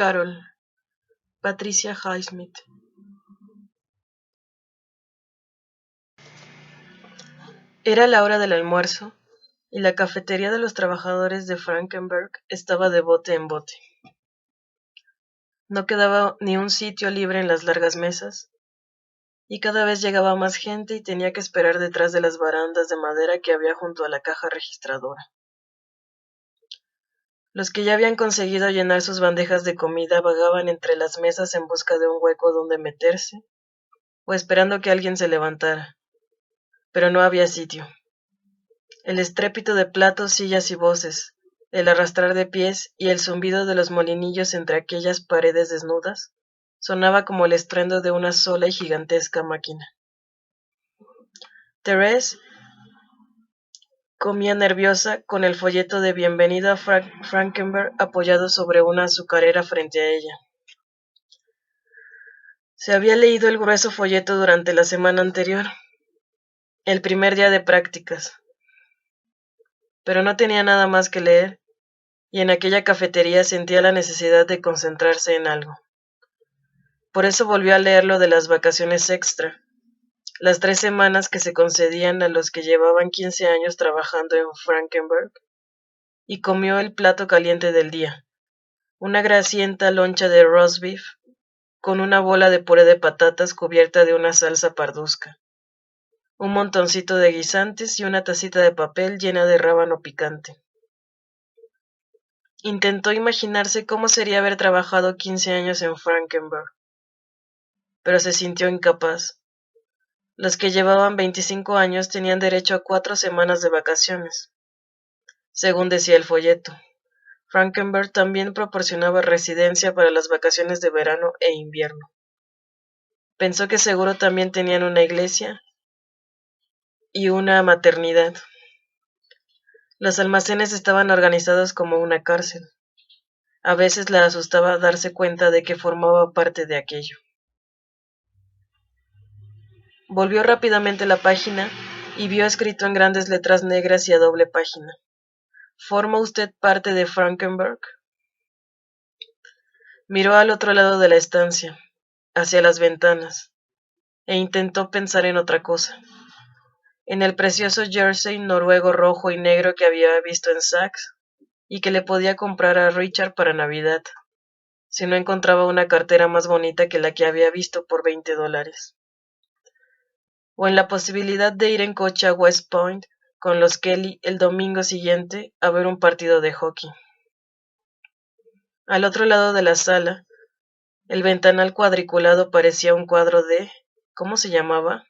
Carol, Patricia Highsmith. Era la hora del almuerzo, y la cafetería de los trabajadores de Frankenberg estaba de bote en bote. No quedaba ni un sitio libre en las largas mesas, y cada vez llegaba más gente y tenía que esperar detrás de las barandas de madera que había junto a la caja registradora. Los que ya habían conseguido llenar sus bandejas de comida vagaban entre las mesas en busca de un hueco donde meterse, o esperando que alguien se levantara, pero no había sitio. El estrépito de platos, sillas y voces, el arrastrar de pies y el zumbido de los molinillos entre aquellas paredes desnudas, sonaba como el estruendo de una sola y gigantesca máquina. Thérèse comía nerviosa, con el folleto de bienvenida a Frankenberg apoyado sobre una azucarera frente a ella. Se había leído el grueso folleto durante la semana anterior, el primer día de prácticas, pero no tenía nada más que leer, y en aquella cafetería sentía la necesidad de concentrarse en algo. Por eso volvió a leer lo de las vacaciones extra, las 3 semanas que se concedían a los que llevaban 15 años trabajando en Frankenberg, y comió el plato caliente del día, una grasienta loncha de roast beef con una bola de puré de patatas cubierta de una salsa parduzca, un montoncito de guisantes y una tacita de papel llena de rábano picante. Intentó imaginarse cómo sería haber trabajado 15 años en Frankenberg, pero se sintió incapaz. Los que llevaban 25 años tenían derecho a 4 semanas de vacaciones, según decía el folleto. Frankenberg también proporcionaba residencia para las vacaciones de verano e invierno. Pensó que seguro también tenían una iglesia y una maternidad. Los almacenes estaban organizados como una cárcel. A veces la asustaba darse cuenta de que formaba parte de aquello. Volvió rápidamente la página y vio escrito en grandes letras negras y a doble página: ¿Forma usted parte de Frankenberg? Miró al otro lado de la estancia, hacia las ventanas, e intentó pensar en otra cosa. En el precioso jersey noruego rojo y negro que había visto en Saks y que le podía comprar a Richard para Navidad, si no encontraba una cartera más bonita que la que había visto por $20. O en la posibilidad de ir en coche a West Point con los Kelly el domingo siguiente a ver un partido de hockey. Al otro lado de la sala, el ventanal cuadriculado parecía un cuadro de... ¿cómo se llamaba?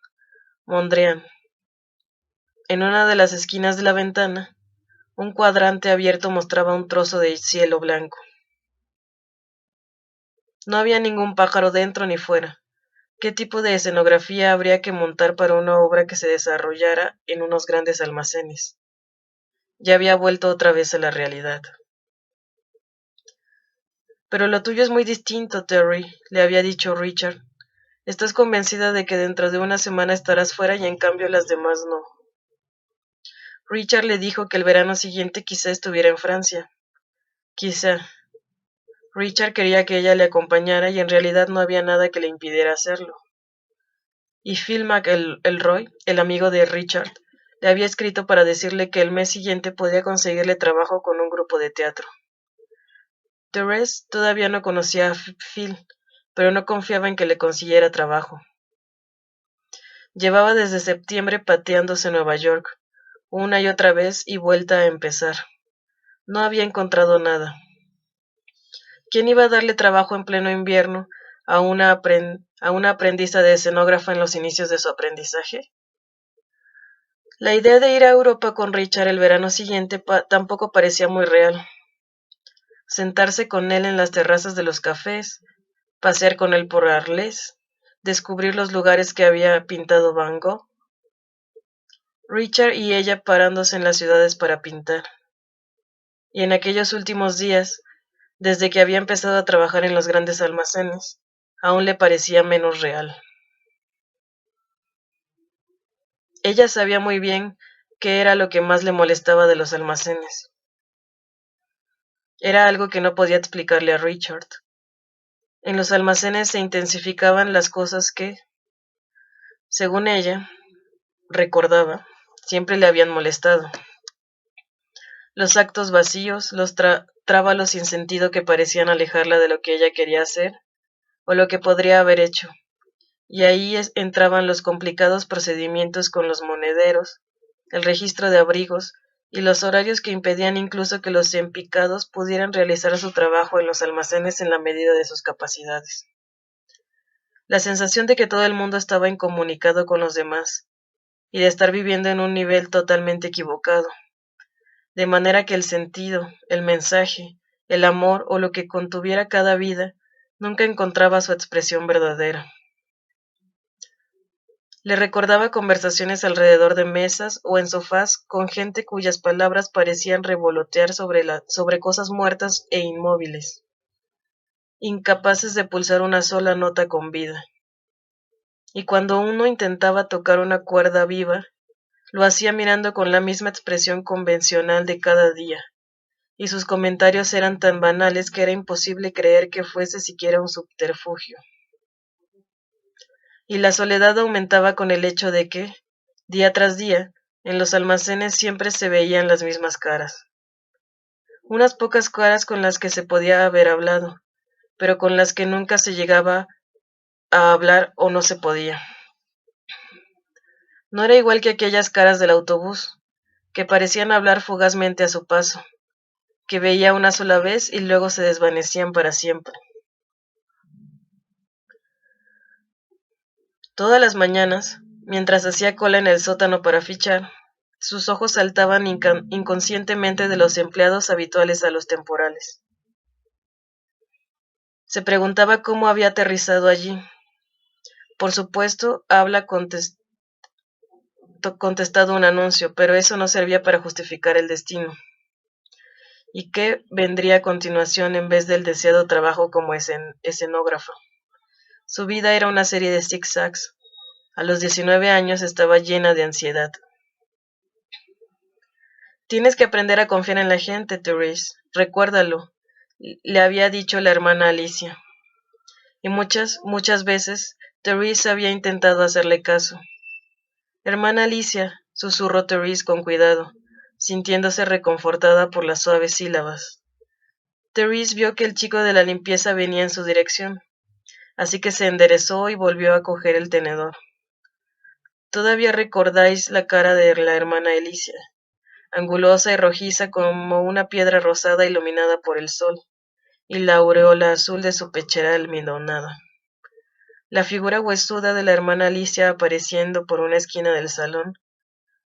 Mondrian. En una de las esquinas de la ventana, un cuadrante abierto mostraba un trozo de cielo blanco. No había ningún pájaro dentro ni fuera. ¿Qué tipo de escenografía habría que montar para una obra que se desarrollara en unos grandes almacenes? Ya había vuelto otra vez a la realidad. Pero lo tuyo es muy distinto, Terry, le había dicho Richard. Estás convencida de que dentro de una semana estarás fuera y en cambio las demás no. Richard le dijo que el verano siguiente quizá estuviera en Francia. Quizá. Richard quería que ella le acompañara y en realidad no había nada que le impidiera hacerlo. Y Phil McElroy, el amigo de Richard, le había escrito para decirle que el mes siguiente podía conseguirle trabajo con un grupo de teatro. Thérèse todavía no conocía a Phil, pero no confiaba en que le consiguiera trabajo. Llevaba desde septiembre pateándose Nueva York, una y otra vez y vuelta a empezar. No había encontrado nada. ¿Quién iba a darle trabajo en pleno invierno a una aprendiza de escenógrafa en los inicios de su aprendizaje? La idea de ir a Europa con Richard el verano siguiente tampoco parecía muy real. Sentarse con él en las terrazas de los cafés, pasear con él por Arles, descubrir los lugares que había pintado Van Gogh. Richard y ella parándose en las ciudades para pintar. Y en aquellos últimos días, desde que había empezado a trabajar en los grandes almacenes, aún le parecía menos real. Ella sabía muy bien qué era lo que más le molestaba de los almacenes. Era algo que no podía explicarle a Richard. En los almacenes se intensificaban las cosas que, según ella, recordaba, siempre le habían molestado. Los actos vacíos, los trábalos sin sentido que parecían alejarla de lo que ella quería hacer o lo que podría haber hecho. Y ahí entraban los complicados procedimientos con los monederos, el registro de abrigos y los horarios que impedían incluso que los empicados pudieran realizar su trabajo en los almacenes en la medida de sus capacidades. La sensación de que todo el mundo estaba incomunicado con los demás y de estar viviendo en un nivel totalmente equivocado, de manera que el sentido, el mensaje, el amor o lo que contuviera cada vida nunca encontraba su expresión verdadera. Le recordaba conversaciones alrededor de mesas o en sofás con gente cuyas palabras parecían revolotear sobre cosas muertas e inmóviles, incapaces de pulsar una sola nota con vida. Y cuando uno intentaba tocar una cuerda viva, lo hacía mirando con la misma expresión convencional de cada día, y sus comentarios eran tan banales que era imposible creer que fuese siquiera un subterfugio. Y la soledad aumentaba con el hecho de que, día tras día, en los almacenes siempre se veían las mismas caras. Unas pocas caras con las que se podía haber hablado, pero con las que nunca se llegaba a hablar o no se podía. No era igual que aquellas caras del autobús, que parecían hablar fugazmente a su paso, que veía una sola vez y luego se desvanecían para siempre. Todas las mañanas, mientras hacía cola en el sótano para fichar, sus ojos saltaban inconscientemente de los empleados habituales a los temporales. Se preguntaba cómo había aterrizado allí. Por supuesto, habla contestado un anuncio, pero eso no servía para justificar el destino. ¿Y qué vendría a continuación en vez del deseado trabajo como escenógrafo? Su vida era una serie de zigzags. A los 19 años estaba llena de ansiedad. Tienes que aprender a confiar en la gente, Therese. Recuérdalo, le había dicho la hermana Alicia. Y muchas veces Therese había intentado hacerle caso. Hermana Alicia, susurró Therese con cuidado, sintiéndose reconfortada por las suaves sílabas. Therese vio que el chico de la limpieza venía en su dirección, así que se enderezó y volvió a coger el tenedor. Todavía recordáis la cara de la hermana Alicia, angulosa y rojiza como una piedra rosada iluminada por el sol, y la aureola azul de su pechera almidonada. La figura huesuda de la hermana Alicia apareciendo por una esquina del salón,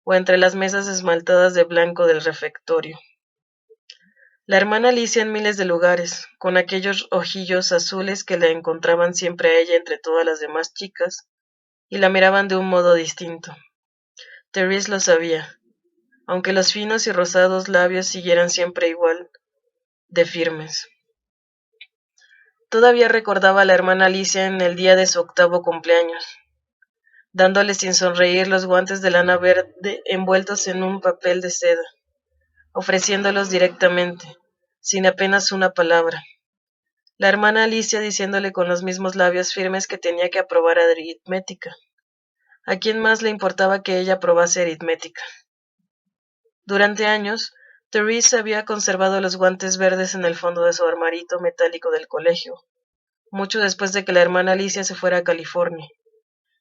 o entre las mesas esmaltadas de blanco del refectorio. La hermana Alicia en miles de lugares, con aquellos ojillos azules que la encontraban siempre a ella entre todas las demás chicas, y la miraban de un modo distinto. Therese lo sabía, aunque los finos y rosados labios siguieran siempre igual de firmes. Todavía recordaba a la hermana Alicia en el día de su 8º cumpleaños, dándole sin sonreír los guantes de lana verde envueltos en un papel de seda, ofreciéndolos directamente, sin apenas una palabra. La hermana Alicia diciéndole con los mismos labios firmes que tenía que aprobar aritmética. ¿A quién más le importaba que ella aprobase aritmética? Durante años, Therese había conservado los guantes verdes en el fondo de su armarito metálico del colegio, mucho después de que la hermana Alicia se fuera a California.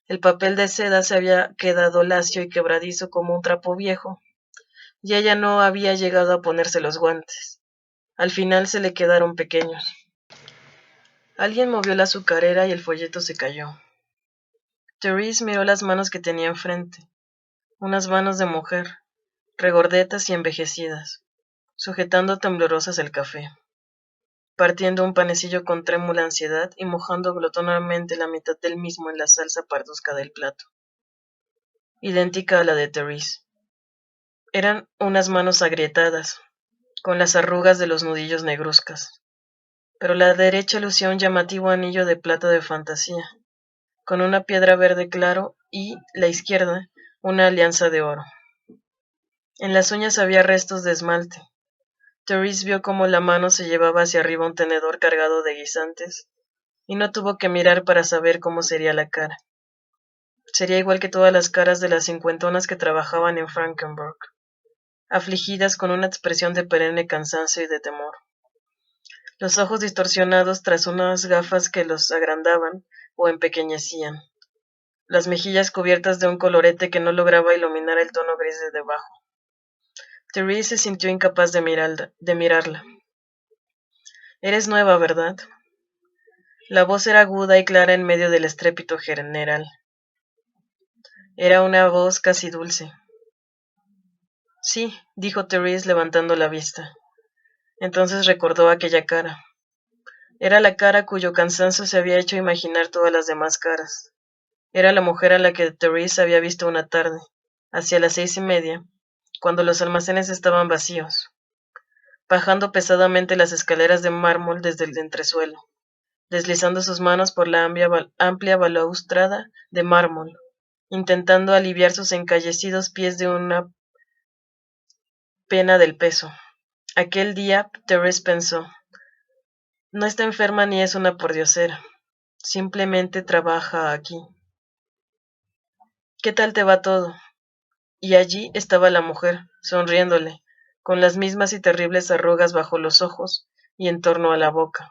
El papel de seda se había quedado lacio y quebradizo como un trapo viejo, y ella no había llegado a ponerse los guantes. Al final se le quedaron pequeños. Alguien movió la azucarera y el folleto se cayó. Therese miró las manos que tenía enfrente, unas manos de mujer, regordetas y envejecidas, sujetando temblorosas el café, partiendo un panecillo con trémula ansiedad y mojando glotonamente la mitad del mismo en la salsa parduzca del plato, idéntica a la de Therese. Eran unas manos agrietadas, con las arrugas de los nudillos negruzcas, pero la derecha lucía un llamativo anillo de plata de fantasía, con una piedra verde claro y, la izquierda, una alianza de oro. En las uñas había restos de esmalte. Therese vio cómo la mano se llevaba hacia arriba un tenedor cargado de guisantes, y no tuvo que mirar para saber cómo sería la cara. Sería igual que todas las caras de las cincuentonas que trabajaban en Frankenberg, afligidas con una expresión de perenne cansancio y de temor. Los ojos distorsionados tras unas gafas que los agrandaban o empequeñecían. Las mejillas cubiertas de un colorete que no lograba iluminar el tono gris de debajo. Therese se sintió incapaz de mirarla. Eres nueva, ¿verdad? La voz era aguda y clara en medio del estrépito general. Era una voz casi dulce. Sí, dijo Therese levantando la vista. Entonces recordó aquella cara. Era la cara cuyo cansancio se había hecho imaginar todas las demás caras. Era la mujer a la que Therese había visto una tarde, hacia las 6:30, cuando los almacenes estaban vacíos, bajando pesadamente las escaleras de mármol desde el entresuelo, deslizando sus manos por la amplia balaustrada de mármol, intentando aliviar sus encallecidos pies de una pena del peso. Aquel día, Therese pensó, no está enferma ni es una pordiosera, simplemente trabaja aquí. ¿Qué tal te va todo? Y allí estaba la mujer, sonriéndole, con las mismas y terribles arrugas bajo los ojos y en torno a la boca.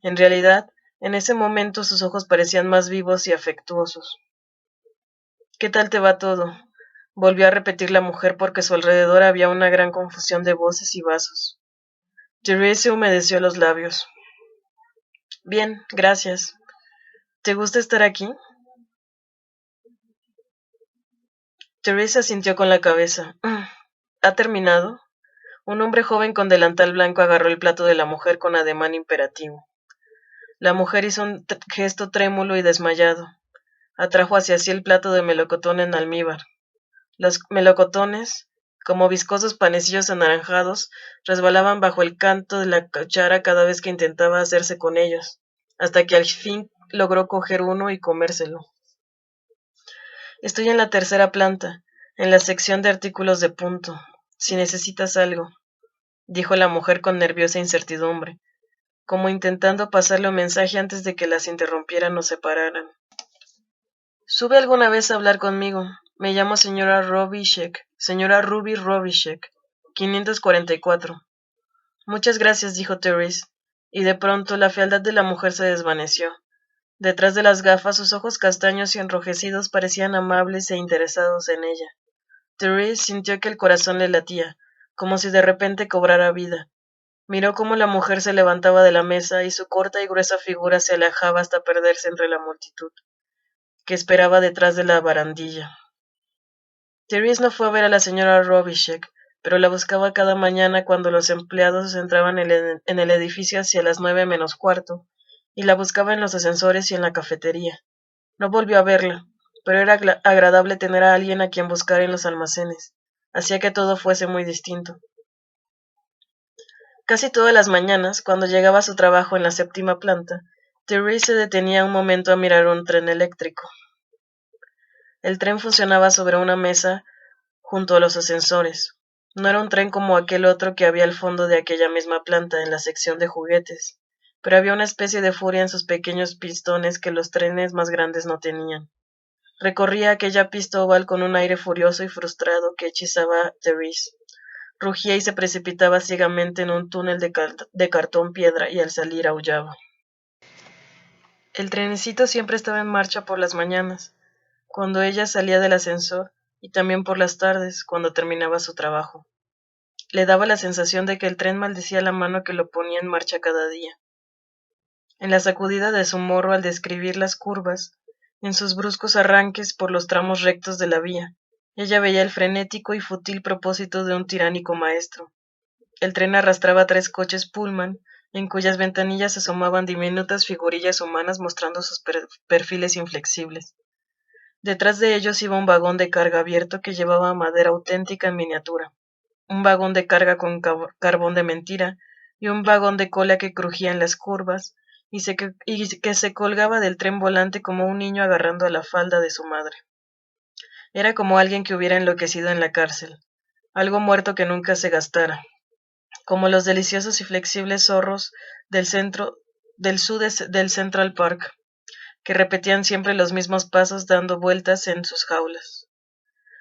En realidad, en ese momento sus ojos parecían más vivos y afectuosos. ¿Qué tal te va todo? Volvió a repetir la mujer porque a su alrededor había una gran confusión de voces y vasos. Therese se humedeció los labios. Bien, gracias. ¿Te gusta estar aquí? Therese asintió con la cabeza. ¿Ha terminado? Un hombre joven con delantal blanco agarró el plato de la mujer con ademán imperativo. La mujer hizo un gesto trémulo y desmayado. Atrajo hacia sí el plato de melocotón en almíbar. Los melocotones, como viscosos panecillos anaranjados, resbalaban bajo el canto de la cuchara cada vez que intentaba hacerse con ellos, hasta que al fin logró coger uno y comérselo. Estoy en la tercera planta, en la sección de artículos de punto. Si necesitas algo, dijo la mujer con nerviosa incertidumbre, como intentando pasarle un mensaje antes de que las interrumpieran o separaran. Sube alguna vez a hablar conmigo. Me llamo señora Robichek, señora Ruby Robichek, 544. Muchas gracias, dijo Therese, y de pronto la fealdad de la mujer se desvaneció. Detrás de las gafas, sus ojos castaños y enrojecidos parecían amables e interesados en ella. Therese sintió que el corazón le latía, como si de repente cobrara vida. Miró cómo la mujer se levantaba de la mesa y su corta y gruesa figura se alejaba hasta perderse entre la multitud, que esperaba detrás de la barandilla. Therese no fue a ver a la señora Robichek, pero la buscaba cada mañana cuando los empleados entraban en el edificio hacia las 9:45, y la buscaba en los ascensores y en la cafetería. No volvió a verla, pero era agradable tener a alguien a quien buscar en los almacenes. Hacía que todo fuese muy distinto. Casi todas las mañanas, cuando llegaba a su trabajo en la 7ª planta, Therese se detenía un momento a mirar un tren eléctrico. El tren funcionaba sobre una mesa junto a los ascensores. No era un tren como aquel otro que había al fondo de aquella misma planta, en la sección de juguetes, pero había una especie de furia en sus pequeños pistones que los trenes más grandes no tenían. Recorría aquella pista oval con un aire furioso y frustrado que hechizaba a Therese. Rugía y se precipitaba ciegamente en un túnel de cartón piedra y al salir aullaba. El trenecito siempre estaba en marcha por las mañanas, cuando ella salía del ascensor, y también por las tardes, cuando terminaba su trabajo. Le daba la sensación de que el tren maldecía la mano que lo ponía en marcha cada día. En la sacudida de su morro al describir las curvas, en sus bruscos arranques por los tramos rectos de la vía, ella veía el frenético y fútil propósito de un tiránico maestro. El tren arrastraba 3 coches Pullman, en cuyas ventanillas asomaban diminutas figurillas humanas mostrando sus perfiles inflexibles. Detrás de ellos iba un vagón de carga abierto que llevaba madera auténtica en miniatura, un vagón de carga con carbón de mentira y un vagón de cola que crujía en las curvas y que se colgaba del tren volante como un niño agarrando a la falda de su madre. Era como alguien que hubiera enloquecido en la cárcel, algo muerto que nunca se gastara, como los deliciosos y flexibles zorros del centro del Central Park, que repetían siempre los mismos pasos dando vueltas en sus jaulas.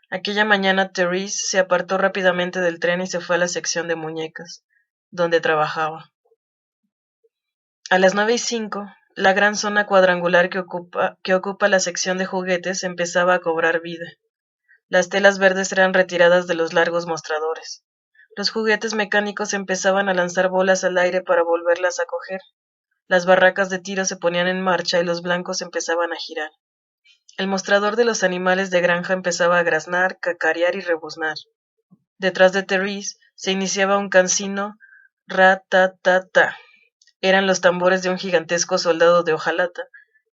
Aquella mañana Therese se apartó rápidamente del tren y se fue a la sección de muñecas, donde trabajaba. A las 9:05, la gran zona cuadrangular que ocupa la sección de juguetes empezaba a cobrar vida. Las telas verdes eran retiradas de los largos mostradores. Los juguetes mecánicos empezaban a lanzar bolas al aire para volverlas a coger. Las barracas de tiro se ponían en marcha y los blancos empezaban a girar. El mostrador de los animales de granja empezaba a graznar, cacarear y rebuznar. Detrás de Therese se iniciaba un cansino ra-ta-ta-ta. Eran los tambores de un gigantesco soldado de hojalata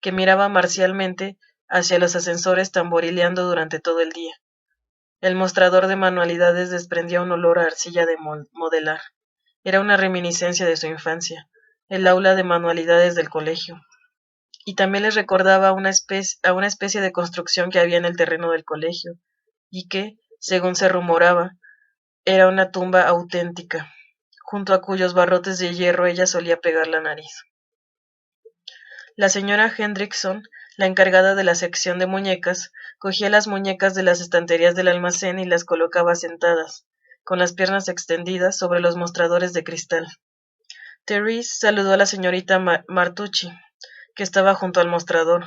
que miraba marcialmente hacia los ascensores tamborileando durante todo el día. El mostrador de manualidades desprendía un olor a arcilla de modelar. Era una reminiscencia de su infancia, el aula de manualidades del colegio. Y también les recordaba a una especie de construcción que había en el terreno del colegio, y que, según se rumoraba, era una tumba auténtica, junto a cuyos barrotes de hierro ella solía pegar la nariz. La señora Hendrickson, la encargada de la sección de muñecas, cogía las muñecas de las estanterías del almacén y las colocaba sentadas, con las piernas extendidas, sobre los mostradores de cristal. Therese saludó a la señorita Martucci, que estaba junto al mostrador,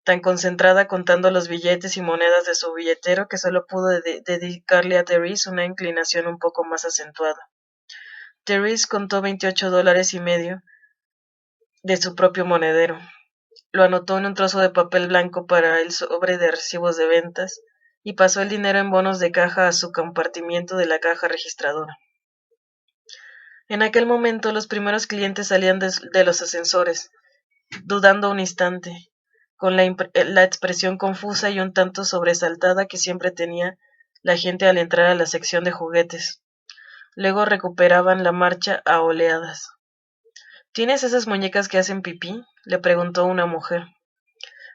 tan concentrada contando los billetes y monedas de su billetero que solo pudo dedicarle a Therese una inclinación un poco más acentuada. Therese contó $28.50 de su propio monedero. Lo anotó en un trozo de papel blanco para el sobre de recibos de ventas y pasó el dinero en bonos de caja a su compartimiento de la caja registradora. En aquel momento los primeros clientes salían de los ascensores, dudando un instante, con la expresión confusa y un tanto sobresaltada que siempre tenía la gente al entrar a la sección de juguetes. Luego recuperaban la marcha a oleadas. ¿Tienes esas muñecas que hacen pipí?, le preguntó una mujer.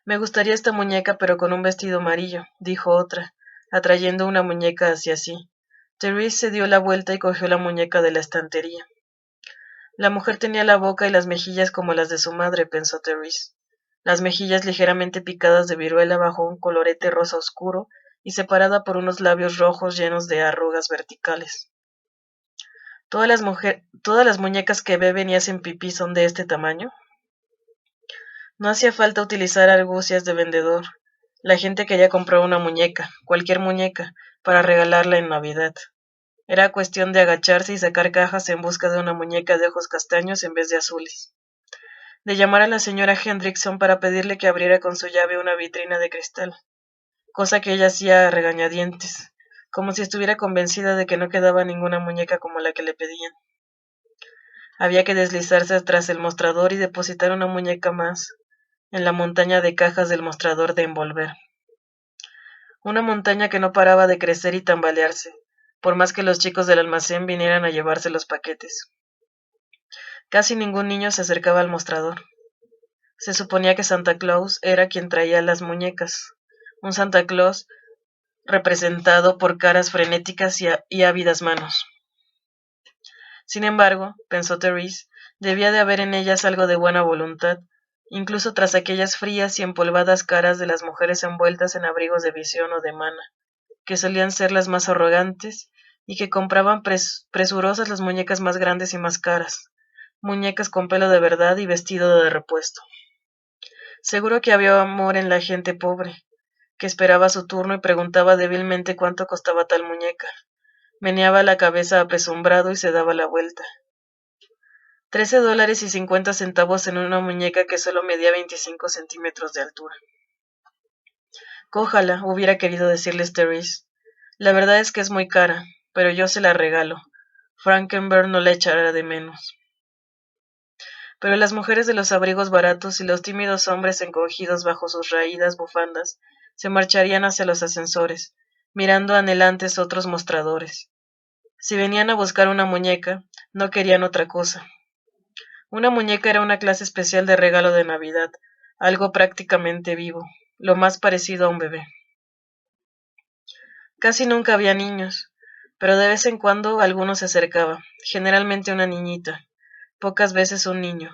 Me gustaría esta muñeca, pero con un vestido amarillo, dijo otra, atrayendo una muñeca hacia sí. Therese se dio la vuelta y cogió la muñeca de la estantería. La mujer tenía la boca y las mejillas como las de su madre, pensó Therese. Las mejillas ligeramente picadas de viruela bajo un colorete rosa oscuro y separada por unos labios rojos llenos de arrugas verticales. ¿Todas las muñecas que beben y hacen pipí son de este tamaño? No hacía falta utilizar argucias de vendedor. La gente quería comprar una muñeca, cualquier muñeca, para regalarla en Navidad. Era cuestión de agacharse y sacar cajas en busca de una muñeca de ojos castaños en vez de azules. De llamar a la señora Hendrickson para pedirle que abriera con su llave una vitrina de cristal, cosa que ella hacía a regañadientes, como si estuviera convencida de que no quedaba ninguna muñeca como la que le pedían. Había que deslizarse tras el mostrador y depositar una muñeca más en la montaña de cajas del mostrador de envolver. Una montaña que no paraba de crecer y tambalearse, por más que los chicos del almacén vinieran a llevarse los paquetes. Casi ningún niño se acercaba al mostrador. Se suponía que Santa Claus era quien traía las muñecas, un Santa Claus representado por caras frenéticas y ávidas manos. Sin embargo, pensó Therese, debía de haber en ellas algo de buena voluntad, incluso tras aquellas frías y empolvadas caras de las mujeres envueltas en abrigos de visión o de mana, que solían ser las más arrogantes y que compraban presurosas las muñecas más grandes y más caras, muñecas con pelo de verdad y vestido de repuesto. Seguro que había amor en la gente pobre, que esperaba su turno y preguntaba débilmente cuánto costaba tal muñeca. Meneaba la cabeza apesumbrado y se daba la vuelta. $13.50 en una muñeca que solo medía 25 centímetros de altura. Cójala, hubiera querido decirles Therese. La verdad es que es muy cara, pero yo se la regalo. Frankenberg no la echará de menos. Pero las mujeres de los abrigos baratos y los tímidos hombres encogidos bajo sus raídas bufandas se marcharían hacia los ascensores, mirando anhelantes otros mostradores. Si venían a buscar una muñeca, no querían otra cosa. Una muñeca era una clase especial de regalo de Navidad, algo prácticamente vivo, lo más parecido a un bebé. Casi nunca había niños, pero de vez en cuando alguno se acercaba, generalmente una niñita, pocas veces un niño.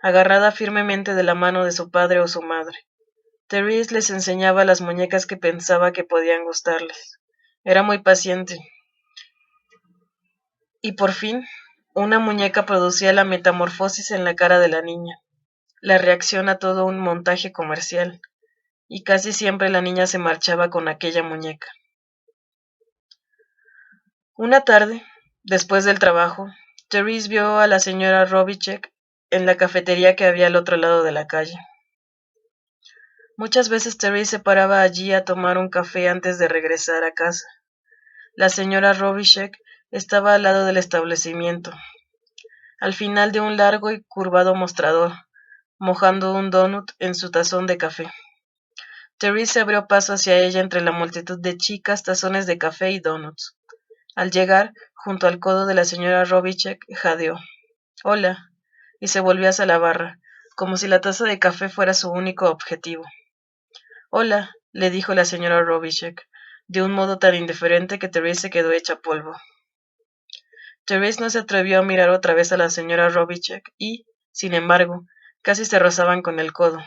agarrada firmemente de la mano de su padre o su madre. Therese les enseñaba las muñecas que pensaba que podían gustarles. Era muy paciente. Y por fin, una muñeca producía la metamorfosis en la cara de la niña, la reacción a todo un montaje comercial, y casi siempre la niña se marchaba con aquella muñeca. Una tarde, después del trabajo, Therese vio a la señora Robichek en la cafetería que había al otro lado de la calle. Muchas veces Therese se paraba allí a tomar un café antes de regresar a casa. La señora Robichek estaba al lado del establecimiento, al final de un largo y curvado mostrador, mojando un donut en su tazón de café. Therese se abrió paso hacia ella entre la multitud de chicas, tazones de café y donuts. Al llegar, junto al codo de la señora Robichek, jadeó. «Hola», y se volvió hacia la barra, como si la taza de café fuera su único objetivo. «Hola», le dijo la señora Robichek, de un modo tan indiferente que Therese se quedó hecha polvo. Therese no se atrevió a mirar otra vez a la señora Robichek y, sin embargo, casi se rozaban con el codo.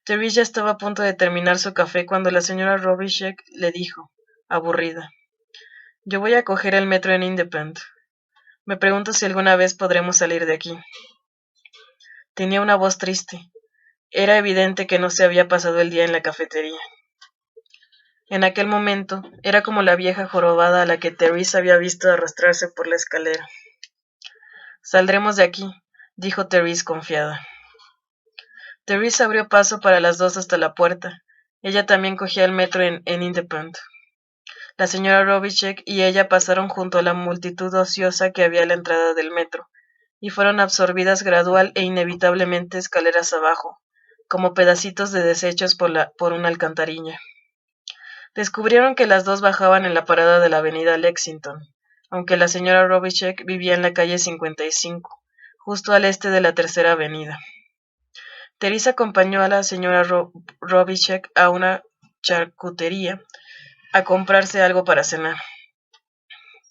Therese ya estaba a punto de terminar su café cuando la señora Robichek le dijo, aburrida, «Yo voy a coger el metro en Independent. Me pregunto si alguna vez podremos salir de aquí». Tenía una voz triste. Era evidente que no se había pasado el día en la cafetería. En aquel momento, era como la vieja jorobada a la que Therese había visto arrastrarse por la escalera. «Saldremos de aquí», dijo Therese confiada. Therese abrió paso para las dos hasta la puerta. Ella también cogía el metro en Independent. La señora Robichek y ella pasaron junto a la multitud ociosa que había a la entrada del metro, y fueron absorbidas gradual e inevitablemente escaleras abajo, como pedacitos de desechos por una alcantarilla. Descubrieron que las dos bajaban en la parada de la avenida Lexington, aunque la señora Robichek vivía en la calle 55, justo al este de la Tercera Avenida. Therese acompañó a la señora Robichek a una charcutería a comprarse algo para cenar.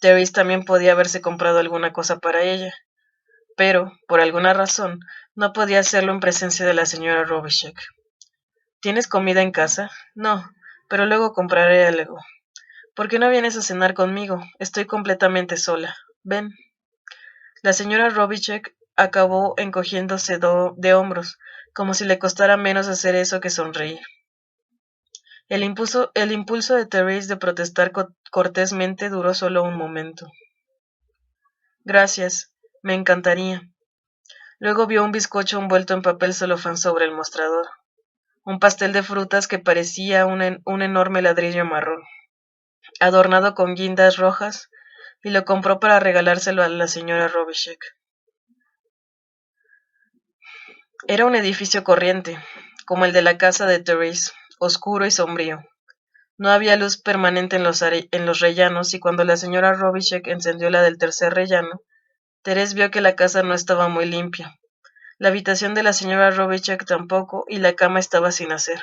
Therese también podía haberse comprado alguna cosa para ella, pero, por alguna razón, no podía hacerlo en presencia de la señora Robichek. ¿Tienes comida en casa? No, pero luego compraré algo. ¿Por qué no vienes a cenar conmigo? Estoy completamente sola. Ven. La señora Robichek acabó encogiéndose de hombros, como si le costara menos hacer eso que sonreír. El impulso de Therese de protestar cortésmente duró solo un momento. Gracias, me encantaría. Luego vio un bizcocho envuelto en papel celofán sobre el mostrador, un pastel de frutas que parecía un enorme ladrillo marrón, adornado con guindas rojas, y lo compró para regalárselo a la señora Robichek. Era un edificio corriente, como el de la casa de Therese, oscuro y sombrío. No había luz permanente en los rellanos, y cuando la señora Robichek encendió la del tercer rellano, Therese vio que la casa no estaba muy limpia. La habitación de la señora Robichek tampoco, y la cama estaba sin hacer.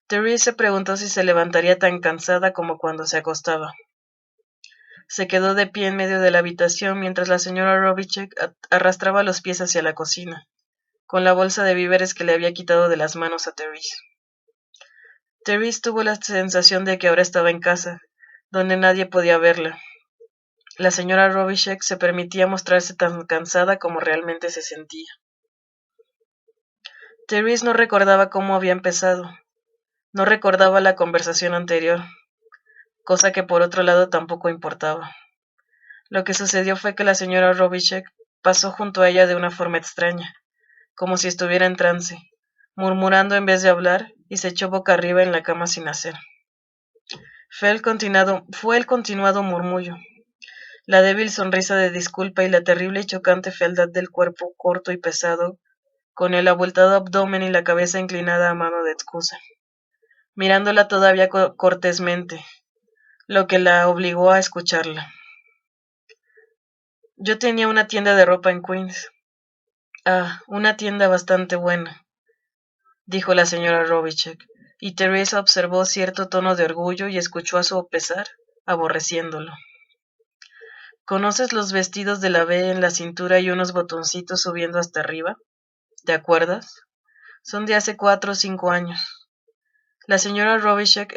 Therese se preguntó si se levantaría tan cansada como cuando se acostaba. Se quedó de pie en medio de la habitación mientras la señora Robichek arrastraba los pies hacia la cocina, con la bolsa de víveres que le había quitado de las manos a Therese. Therese tuvo la sensación de que ahora estaba en casa, donde nadie podía verla. La señora Robichek se permitía mostrarse tan cansada como realmente se sentía. Therese no recordaba cómo había empezado. No recordaba la conversación anterior, cosa que por otro lado tampoco importaba. Lo que sucedió fue que la señora Robichek pasó junto a ella de una forma extraña, como si estuviera en trance, murmurando en vez de hablar, y se echó boca arriba en la cama sin hacer. Fue el continuado murmullo, la débil sonrisa de disculpa y la terrible y chocante fealdad del cuerpo corto y pesado, con el abultado abdomen y la cabeza inclinada a mano de excusa, mirándola todavía cortésmente, lo que la obligó a escucharla. Yo tenía una tienda de ropa en Queens. Ah, una tienda bastante buena, dijo la señora Robichek, y Teresa observó cierto tono de orgullo y escuchó a su pesar, aborreciéndolo. ¿Conoces los vestidos de la B en la cintura y unos botoncitos subiendo hasta arriba? ¿Te acuerdas? Son de hace 4 o 5 años. La señora Robichek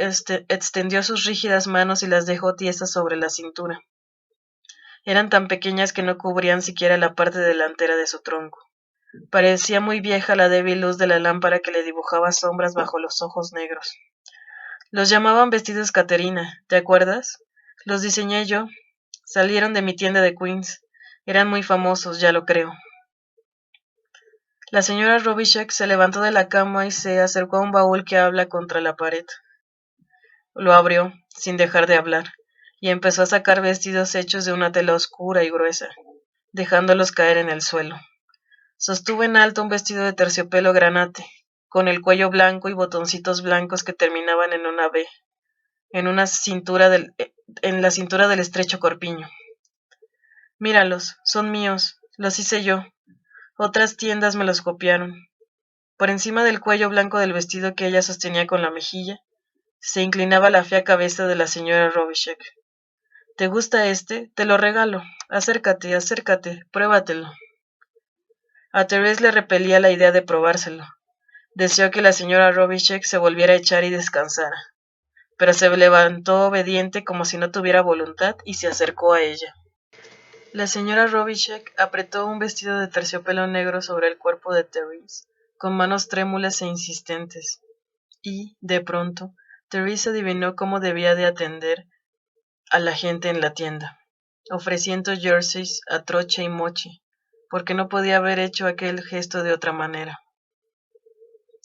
extendió sus rígidas manos y las dejó tiesas sobre la cintura. Eran tan pequeñas que no cubrían siquiera la parte delantera de su tronco. Parecía muy vieja la débil luz de la lámpara que le dibujaba sombras bajo los ojos negros. Los llamaban vestidos Caterina, ¿te acuerdas? Los diseñé yo. Salieron de mi tienda de Queens. Eran muy famosos, ya lo creo. La señora Robichek se levantó de la cama y se acercó a un baúl que habla contra la pared. Lo abrió, sin dejar de hablar, y empezó a sacar vestidos hechos de una tela oscura y gruesa, dejándolos caer en el suelo. Sostuvo en alto un vestido de terciopelo granate, con el cuello blanco y botoncitos blancos que terminaban en una V, en la cintura del estrecho corpiño. Míralos, son míos, los hice yo. Otras tiendas me los copiaron. Por encima del cuello blanco del vestido que ella sostenía con la mejilla, se inclinaba la fea cabeza de la señora Robichek. ¿Te gusta este? Te lo regalo. Acércate, acércate, pruébatelo. A Thérèse le repelía la idea de probárselo. Deseó que la señora Robichek se volviera a echar y descansara, pero se levantó obediente como si no tuviera voluntad y se acercó a ella. La señora Robichek apretó un vestido de terciopelo negro sobre el cuerpo de Thérèse, con manos trémulas e insistentes, y, de pronto, Thérèse adivinó cómo debía de atender a la gente en la tienda, ofreciendo jerseys a troche y moche, porque no podía haber hecho aquel gesto de otra manera.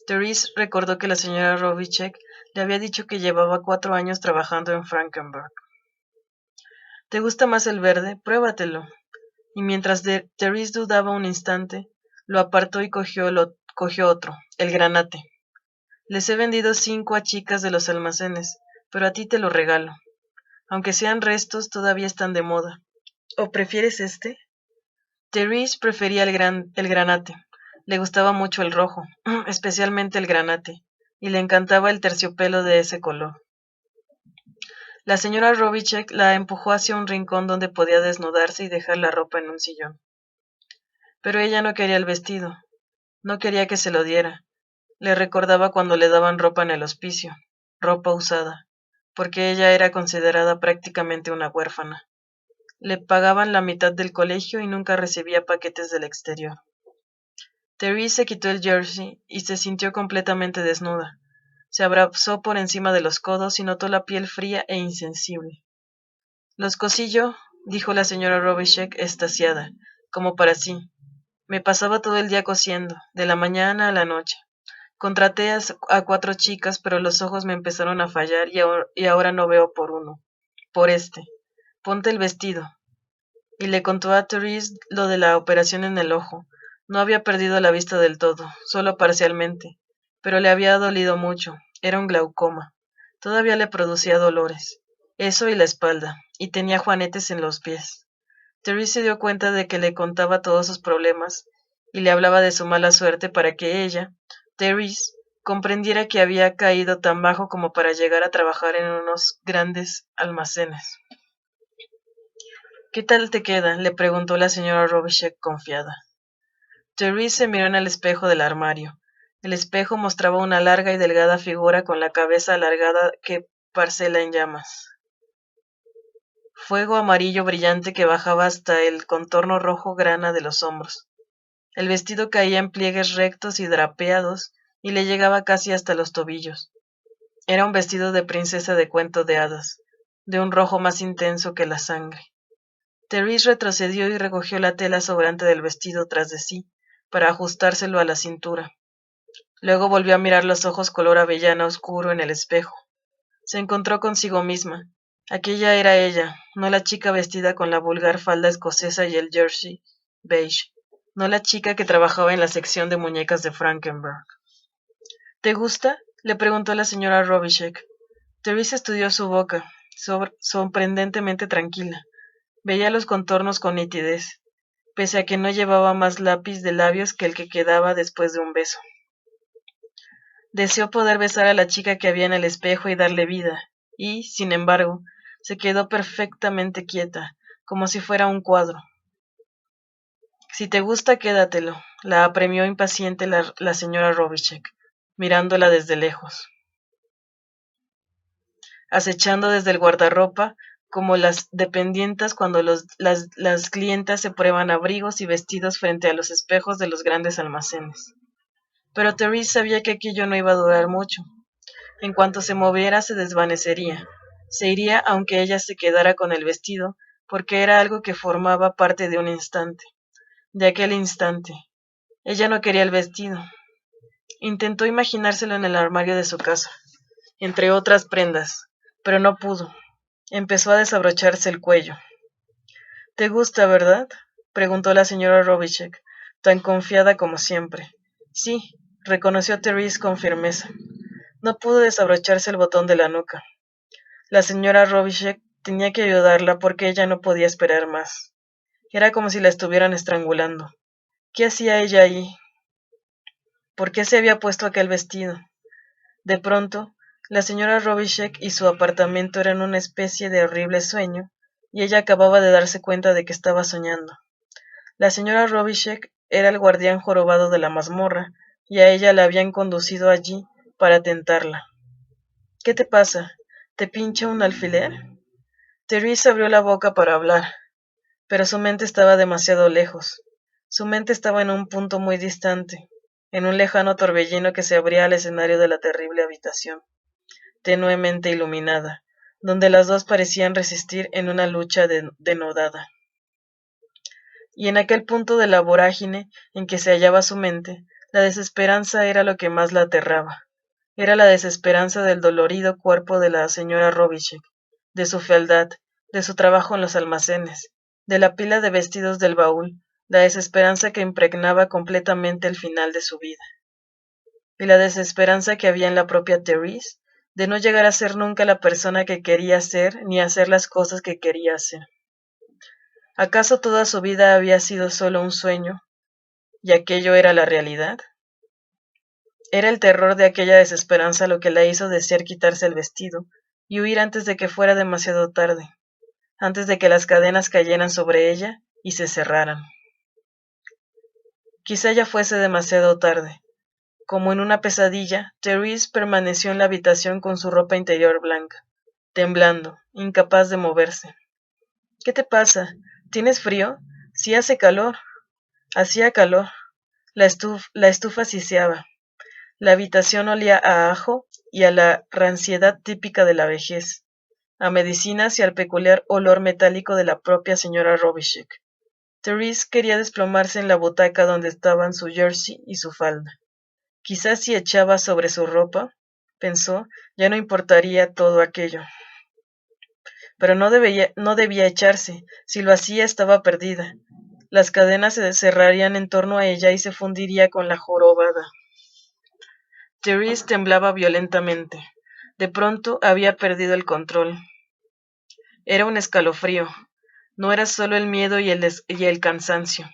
Thérèse recordó que la señora Robichek le había dicho que llevaba 4 años trabajando en Frankenberg. ¿Te gusta más el verde? Pruébatelo. Y mientras Thérèse dudaba un instante, lo apartó y cogió otro, el granate. Les he vendido 5 a chicas de los almacenes, pero a ti te lo regalo. Aunque sean restos, todavía están de moda. ¿O prefieres este? Thérèse prefería el granate. Le gustaba mucho el rojo, especialmente el granate, y le encantaba el terciopelo de ese color. La señora Robichek la empujó hacia un rincón donde podía desnudarse y dejar la ropa en un sillón. Pero ella no quería el vestido, no quería que se lo diera. Le recordaba cuando le daban ropa en el hospicio, ropa usada, porque ella era considerada prácticamente una huérfana. Le pagaban la mitad del colegio y nunca recibía paquetes del exterior. Thérèse se quitó el jersey y se sintió completamente desnuda. Se abrazó por encima de los codos y notó la piel fría e insensible. Los cosí yo, dijo la señora Robichek extasiada, como para sí. Me pasaba todo el día cosiendo, de la mañana a la noche. Contraté a 4 chicas, pero los ojos me empezaron a fallar y ahora no veo por uno. Por este. Ponte el vestido. Y le contó a Thérèse lo de la operación en el ojo. No había perdido la vista del todo, solo parcialmente, pero le había dolido mucho. Era un glaucoma. Todavía le producía dolores. Eso y la espalda, y tenía juanetes en los pies. Thérèse se dio cuenta de que le contaba todos sus problemas y le hablaba de su mala suerte para que ella, Thérèse, comprendiera que había caído tan bajo como para llegar a trabajar en unos grandes almacenes. ¿Qué tal te queda? Le preguntó la señora Robichek confiada. Thérèse se miró en el espejo del armario. El espejo mostraba una larga y delgada figura con la cabeza alargada que parcela en llamas. Fuego amarillo brillante que bajaba hasta el contorno rojo grana de los hombros. El vestido caía en pliegues rectos y drapeados y le llegaba casi hasta los tobillos. Era un vestido de princesa de cuento de hadas, de un rojo más intenso que la sangre. Thérèse retrocedió y recogió la tela sobrante del vestido tras de sí, para ajustárselo a la cintura. Luego volvió a mirar los ojos color avellana oscuro en el espejo. Se encontró consigo misma. Aquella era ella, no la chica vestida con la vulgar falda escocesa y el jersey beige, no la chica que trabajaba en la sección de muñecas de Frankenberg. ¿Te gusta? Le preguntó la señora Robichek. Thérèse estudió su boca, sorprendentemente tranquila. Veía los contornos con nitidez, pese a que no llevaba más lápiz de labios que el que quedaba después de un beso. Deseó poder besar a la chica que había en el espejo y darle vida, y, sin embargo, se quedó perfectamente quieta, como si fuera un cuadro. Si te gusta, quédatelo, la apremió impaciente la señora Robichek, mirándola desde lejos, acechando desde el guardarropa como las dependientas cuando las clientas se prueban abrigos y vestidos frente a los espejos de los grandes almacenes. Pero Therese sabía que aquello no iba a durar mucho. En cuanto se moviera, se desvanecería. Se iría aunque ella se quedara con el vestido, porque era algo que formaba parte de un instante, de aquel instante. Ella no quería el vestido. Intentó imaginárselo en el armario de su casa, entre otras prendas, pero no pudo. Empezó a desabrocharse el cuello. ¿Te gusta, verdad? Preguntó la señora Robichek, tan confiada como siempre. Sí, reconoció Therese con firmeza. No pudo desabrocharse el botón de la nuca. La señora Robichek tenía que ayudarla porque ella no podía esperar más. Era como si la estuvieran estrangulando. ¿Qué hacía ella allí? ¿Por qué se había puesto aquel vestido? De pronto, la señora Robichek y su apartamento eran una especie de horrible sueño, y ella acababa de darse cuenta de que estaba soñando. La señora Robichek era el guardián jorobado de la mazmorra, y a ella la habían conducido allí para tentarla. ¿Qué te pasa? ¿Te pincha un alfiler? Therese abrió la boca para hablar, pero su mente estaba demasiado lejos. Su mente estaba en un punto muy distante, en un lejano torbellino que se abría al escenario de la terrible habitación, tenuemente iluminada, donde las dos parecían resistir en una lucha denodada. Y en aquel punto de la vorágine en que se hallaba su mente, la desesperanza era lo que más la aterraba. Era la desesperanza del dolorido cuerpo de la señora Robichek, de su fealdad, de su trabajo en los almacenes, de la pila de vestidos del baúl, la desesperanza que impregnaba completamente el final de su vida. Y la desesperanza que había en la propia Therese, de no llegar a ser nunca la persona que quería ser, ni hacer las cosas que quería hacer. ¿Acaso toda su vida había sido solo un sueño, y aquello era la realidad? Era el terror de aquella desesperanza lo que la hizo desear quitarse el vestido y huir antes de que fuera demasiado tarde, antes de que las cadenas cayeran sobre ella y se cerraran. Quizá ya fuese demasiado tarde. Como en una pesadilla, Therese permaneció en la habitación con su ropa interior blanca, temblando, incapaz de moverse. ¿Qué te pasa? ¿Tienes frío? Sí hace calor. Hacía calor. La estufa siseaba. La habitación olía a ajo y a la ranciedad típica de la vejez, a medicinas y al peculiar olor metálico de la propia señora Robichek. Therese quería desplomarse en la butaca donde estaban su jersey y su falda. Quizás si echaba sobre su ropa, pensó, ya no importaría todo aquello. Pero no debía echarse. Si lo hacía estaba perdida. Las cadenas se cerrarían en torno a ella y se fundiría con la jorobada. Therese temblaba violentamente. De pronto había perdido el control. Era un escalofrío. No era solo el miedo y el cansancio.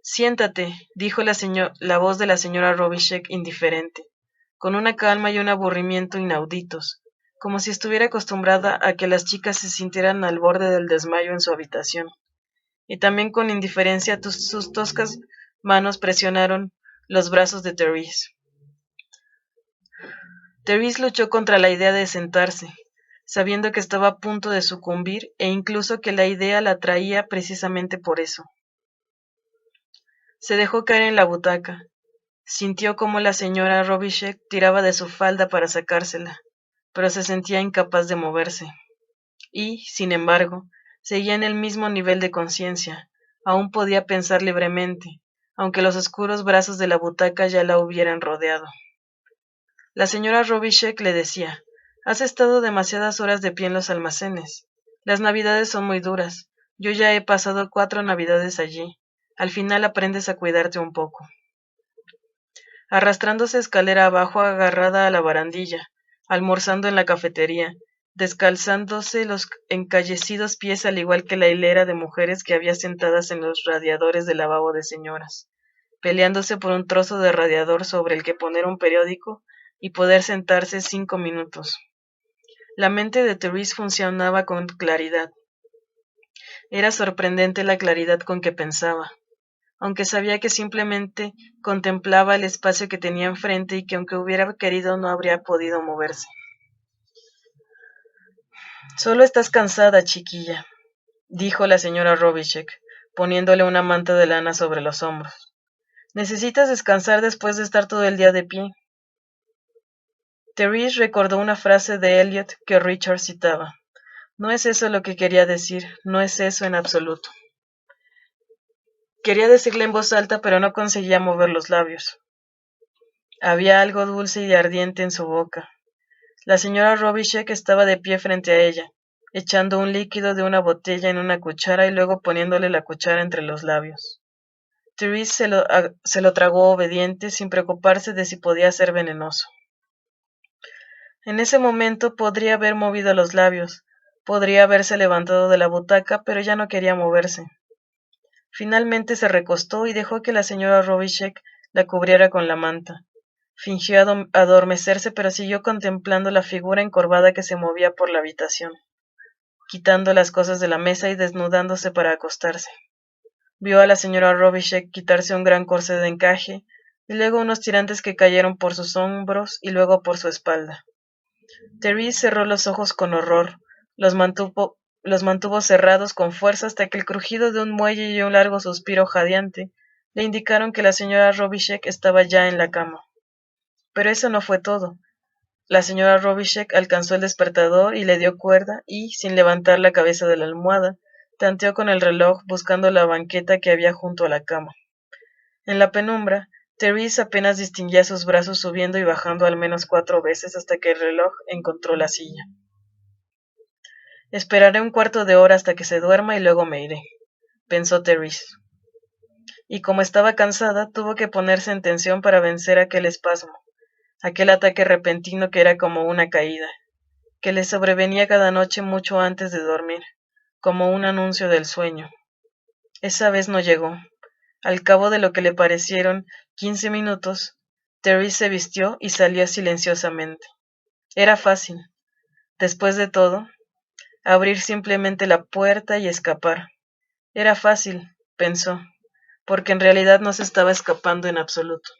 Siéntate, dijo la voz de la señora Robichek indiferente, con una calma y un aburrimiento inauditos, como si estuviera acostumbrada a que las chicas se sintieran al borde del desmayo en su habitación. Y también con indiferencia sus toscas manos presionaron los brazos de Therese. Therese luchó contra la idea de sentarse, sabiendo que estaba a punto de sucumbir e incluso que la idea la traía precisamente por eso. Se dejó caer en la butaca. Sintió como la señora Robichek tiraba de su falda para sacársela, pero se sentía incapaz de moverse. Y, sin embargo, seguía en el mismo nivel de conciencia. Aún podía pensar libremente, aunque los oscuros brazos de la butaca ya la hubieran rodeado. La señora Robichek le decía, «Has estado demasiadas horas de pie en los almacenes. Las navidades son muy duras. Yo ya he pasado 4 navidades allí. Al final aprendes a cuidarte un poco». Arrastrándose escalera abajo agarrada a la barandilla, almorzando en la cafetería, descalzándose los encallecidos pies al igual que la hilera de mujeres que había sentadas en los radiadores del lavabo de señoras, peleándose por un trozo de radiador sobre el que poner un periódico y poder sentarse 5 minutos. La mente de Therese funcionaba con claridad. Era sorprendente la claridad con que pensaba. aunque sabía que simplemente contemplaba el espacio que tenía enfrente y que aunque hubiera querido no habría podido moverse. Solo estás cansada, chiquilla, dijo la señora Robichek, poniéndole una manta de lana sobre los hombros. Necesitas descansar después de estar todo el día de pie. Therese recordó una frase de Eliot que Richard citaba. No es eso lo que quería decir, no es eso en absoluto. Quería decirle en voz alta, pero no conseguía mover los labios. Había algo dulce y ardiente en su boca. La señora Robichek estaba de pie frente a ella, echando un líquido de una botella en una cuchara y luego poniéndole la cuchara entre los labios. Therese se lo tragó obediente, sin preocuparse de si podía ser venenoso. En ese momento podría haber movido los labios, podría haberse levantado de la butaca, pero ya no quería moverse. Finalmente se recostó y dejó que la señora Robichek la cubriera con la manta. Fingió adormecerse, pero siguió contemplando la figura encorvada que se movía por la habitación, quitando las cosas de la mesa y desnudándose para acostarse. Vio a la señora Robichek quitarse un gran corsé de encaje, y luego unos tirantes que cayeron por sus hombros y luego por su espalda. Therese cerró los ojos con horror, los mantuvo cerrados con fuerza hasta que el crujido de un muelle y un largo suspiro jadeante le indicaron que la señora Robichek estaba ya en la cama. Pero eso no fue todo. La señora Robichek alcanzó el despertador y le dio cuerda y, sin levantar la cabeza de la almohada, tanteó con el reloj buscando la banqueta que había junto a la cama. En la penumbra, Therese apenas distinguía sus brazos subiendo y bajando al menos 4 veces hasta que el reloj encontró la silla. Esperaré un cuarto de hora hasta que se duerma y luego me iré, pensó Therese. Y como estaba cansada, tuvo que ponerse en tensión para vencer aquel espasmo, aquel ataque repentino que era como una caída, que le sobrevenía cada noche mucho antes de dormir, como un anuncio del sueño. Esa vez no llegó. Al cabo de lo que le parecieron 15 minutos, Therese se vistió y salió silenciosamente. Era fácil. Después de todo, abrir simplemente la puerta y escapar. Era fácil, pensó, porque en realidad no se estaba escapando en absoluto.